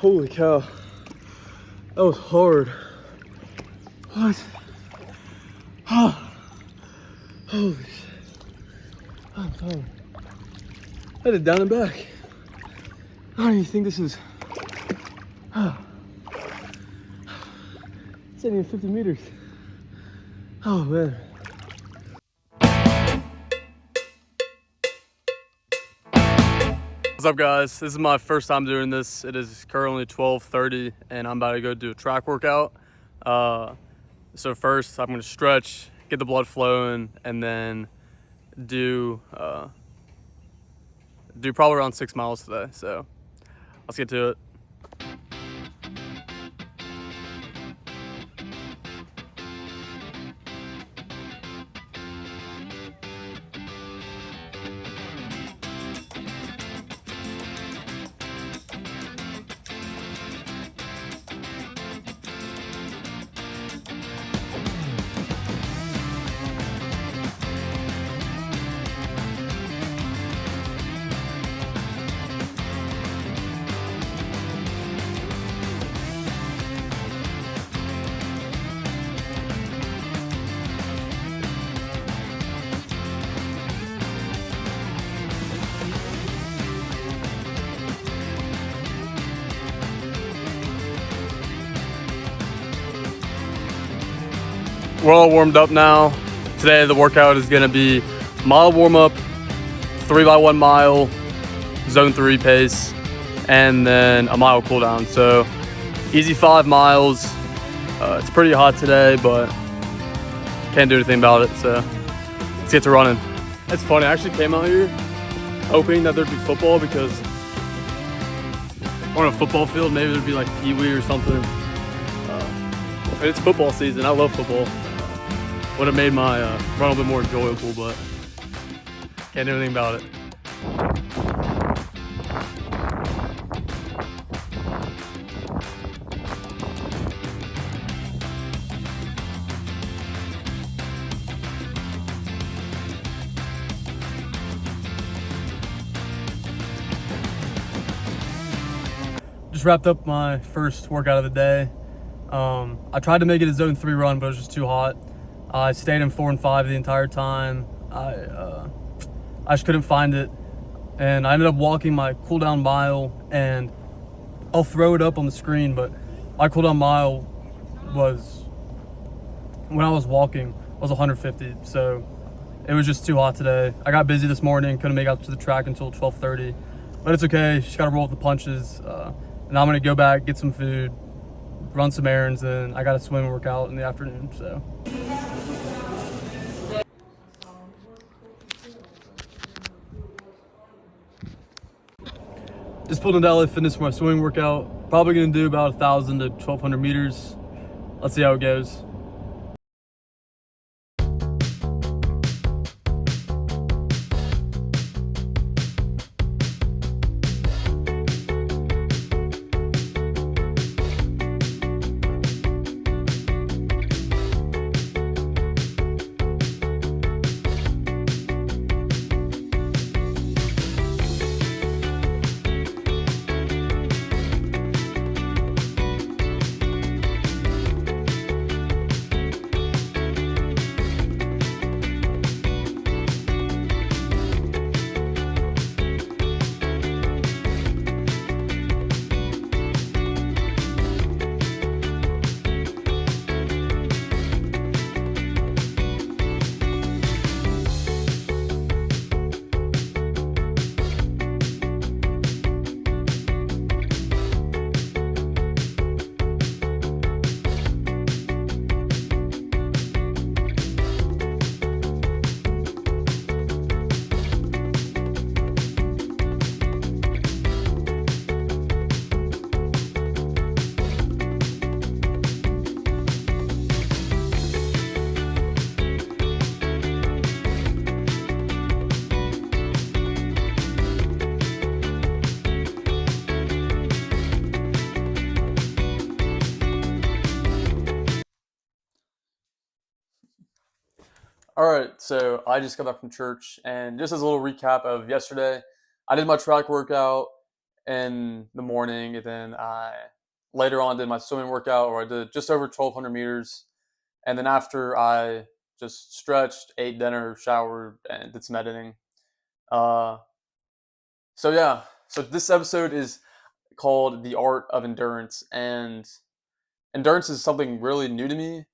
Holy cow. That was hard. What? Oh, holy shit. I'm tired. I had it down and back. I don't even think this is. It's not even 50 meters. Oh man. What's up, guys? This is my first time doing this. It is currently 12:30 and I'm about to go do a track workout. So first I'm gonna stretch, get the blood flowing, and then do probably around 6 miles today. So let's get to it. We're all warmed up now. Today the workout is gonna be mile warm up, 3x1 mile, zone 3 pace, and then a mile cool down. So easy 5 miles. It's pretty hot today, but can't do anything about it. So let's get to running. It's funny, I actually came out here hoping that there'd be football because on a football field, maybe there'd be like Pee Wee or something. It's football season, I love football. Would have made my run a bit more enjoyable, but can't do anything about it. Just wrapped up my first workout of the day. I tried to make it a zone 3 run, but it was just too hot. I stayed in 4 and 5 the entire time. I just couldn't find it. And I ended up walking my cool down mile, and I'll throw it up on the screen, but my cool down mile was, when I was walking, was 150. So it was just too hot today. I got busy this morning, couldn't make it to the track until 12:30, but it's okay. Just gotta roll with the punches. And I'm gonna go back, get some food, run some errands, and I got a swim workout in the afternoon. So. Just pulled into LA Fitness for my swimming workout. Probably gonna do about 1,000 to 1,200 meters. Let's see how it goes. All right, so I just got back from church, and just as a little recap of yesterday, I did my track workout, in the morning, and then I later on did my swimming workout, where I did just over 1,200 meters, and then after I just stretched, ate dinner, showered, and did some editing. Uh, so yeah, so this episode is called "The Art of Endurance," and endurance is something really new to me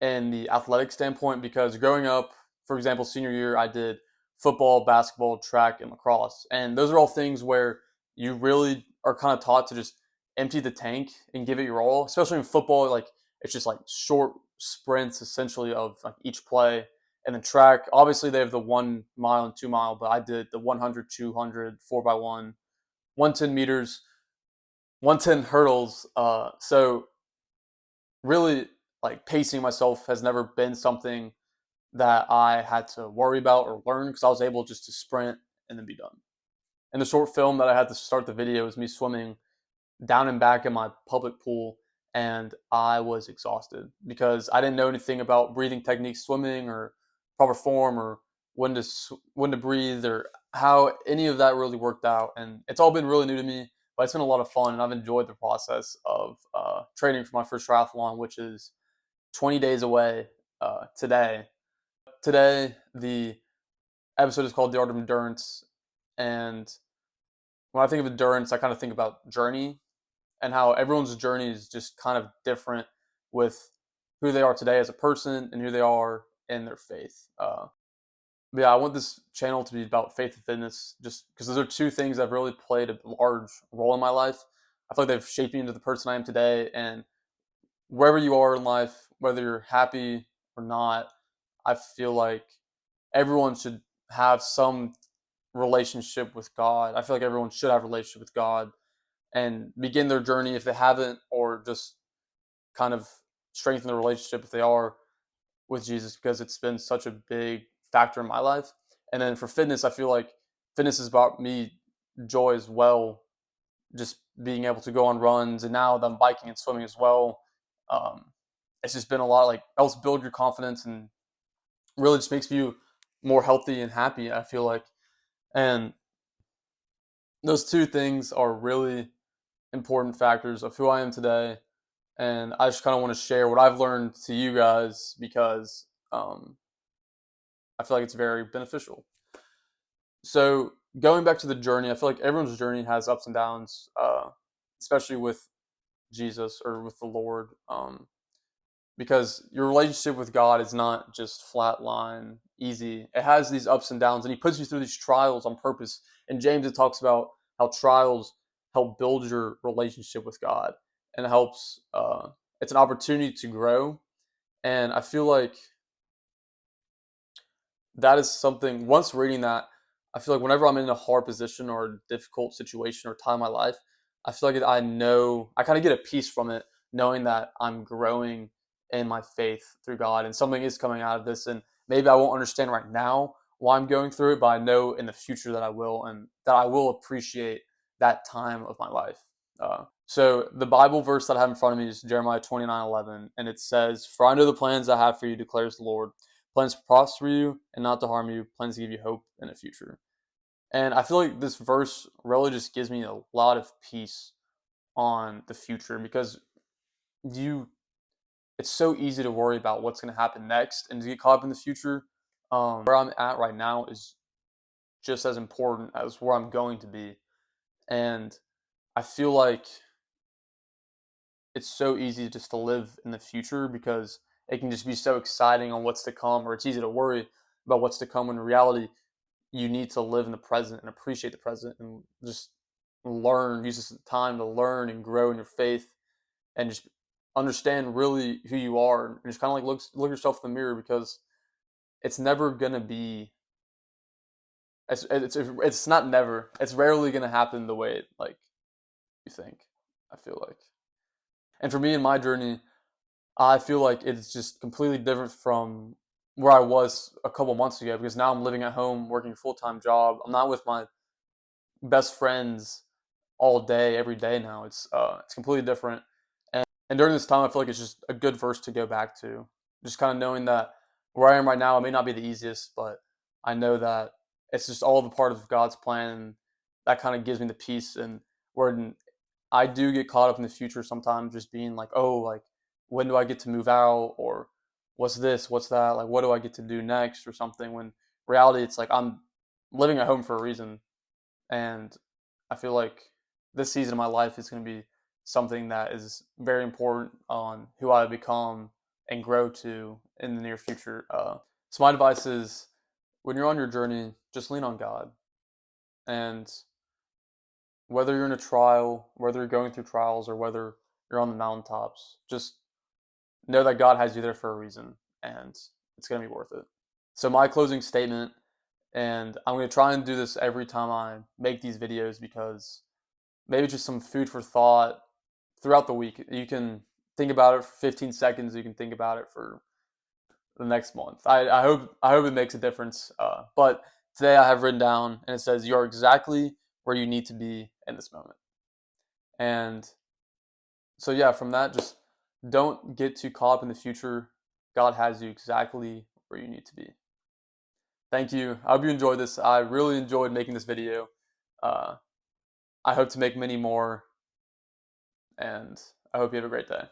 in the athletic standpoint because growing up, for example, senior year, I did football, basketball, track, and lacrosse. And those are all things where you really are kind of taught to just empty the tank and give it your all, especially in football. Like, it's just like short sprints essentially of like each play. And then track, obviously, they have the 1 mile and 2 mile, but I did the 100, 200, 4x1, 110 meters, 110 hurdles. So really, like, pacing myself has never been something that I had to worry about or learn because I was able just to sprint and then be done. And the short film that I had to start the video was me swimming down and back in my public pool, and I was exhausted because I didn't know anything about breathing techniques, swimming, or proper form, or when to breathe, or how any of that really worked out. And it's all been really new to me, but it's been a lot of fun, and I've enjoyed the process of training for my first triathlon, which is 20 days away today. Today, the episode is called The Art of Endurance. And when I think of endurance, I kind of think about journey and how everyone's journey is just kind of different with who they are today as a person and who they are in their faith. But yeah, I want this channel to be about faith and fitness just because those are two things that have really played a large role in my life. I feel like they've shaped me into the person I am today. And wherever you are in life, whether you're happy or not, I feel like everyone should have some relationship with God. I feel like everyone should have a relationship with God and begin their journey if they haven't, or just kind of strengthen the relationship if they are with Jesus because it's been such a big factor in my life. And then for fitness, I feel like fitness is about me joy as well, just being able to go on runs, and now that I'm biking and swimming as well. Um, it's just been a lot, like, helps build your confidence and really just makes you more healthy and happy, I feel like. And those two things are really important factors of who I am today. And I just kind of want to share what I've learned to you guys because I feel like it's very beneficial. So, going back to the journey, I feel like everyone's journey has ups and downs, especially with Jesus or with the Lord, because your relationship with God is not just flat line, easy. It has these ups and downs, and He puts you through these trials on purpose. In James, it talks about how trials help build your relationship with God, and it helps. It's an opportunity to grow, and I feel like that is something. Once reading that, I feel like whenever I'm in a hard position or a difficult situation or time in my life, I feel like I know I kind of get a peace from it, knowing that I'm growing in my faith through God and something is coming out of this. And maybe I won't understand right now why I'm going through it, but I know in the future that I will, and that I will appreciate that time of my life. So the Bible verse that I have in front of me is Jeremiah 29:11, and it says, "For I know the plans I have for you, declares the Lord, plans to prosper you and not to harm you, plans to give you hope in the future." And I feel like this verse really just gives me a lot of peace on the future because you it's so easy to worry about what's going to happen next and to get caught up in the future. Where I'm at right now is just as important as where I'm going to be. And I feel like it's so easy just to live in the future because it can just be so exciting on what's to come, or it's easy to worry about what's to come when in reality you need to live in the present and appreciate the present and just use this time to learn and grow in your faith and just understand really who you are and just kind of like look yourself in the mirror because it's never gonna be it's not never, it's rarely gonna happen the way like you think, I feel like. And for me in my journey, I feel like it's just completely different from where I was a couple months ago because now I'm living at home, working a full-time job. I'm not with my best friends all day, every day now. It's completely different. And during this time, I feel like it's just a good verse to go back to. Just kind of knowing that where I am right now, it may not be the easiest, but I know that it's just all the part of God's plan. And that kind of gives me the peace. And where I do get caught up in the future sometimes, just being like, oh, like when do I get to move out, or what's this, what's that, like what do I get to do next or something. When reality, it's like I'm living at home for a reason, and I feel like this season of my life is going to be something that is very important on who I become and grow to in the near future. So my advice is, when you're on your journey, just lean on God. And whether you're in a trial, whether you're going through trials, or whether you're on the mountaintops, just know that God has you there for a reason, and it's going to be worth it. So my closing statement, and I'm going to try and do this every time I make these videos, because maybe just some food for thought throughout the week. You can think about it for 15 seconds. You can think about it for the next month. I hope it makes a difference. But today I have written down, and it says, "You are exactly where you need to be in this moment." And so yeah, from that, just don't get too caught up in the future. God has you exactly where you need to be. Thank you. I hope you enjoyed this. I really enjoyed making this video. Uh, I hope to make many more, and I hope you have a great day.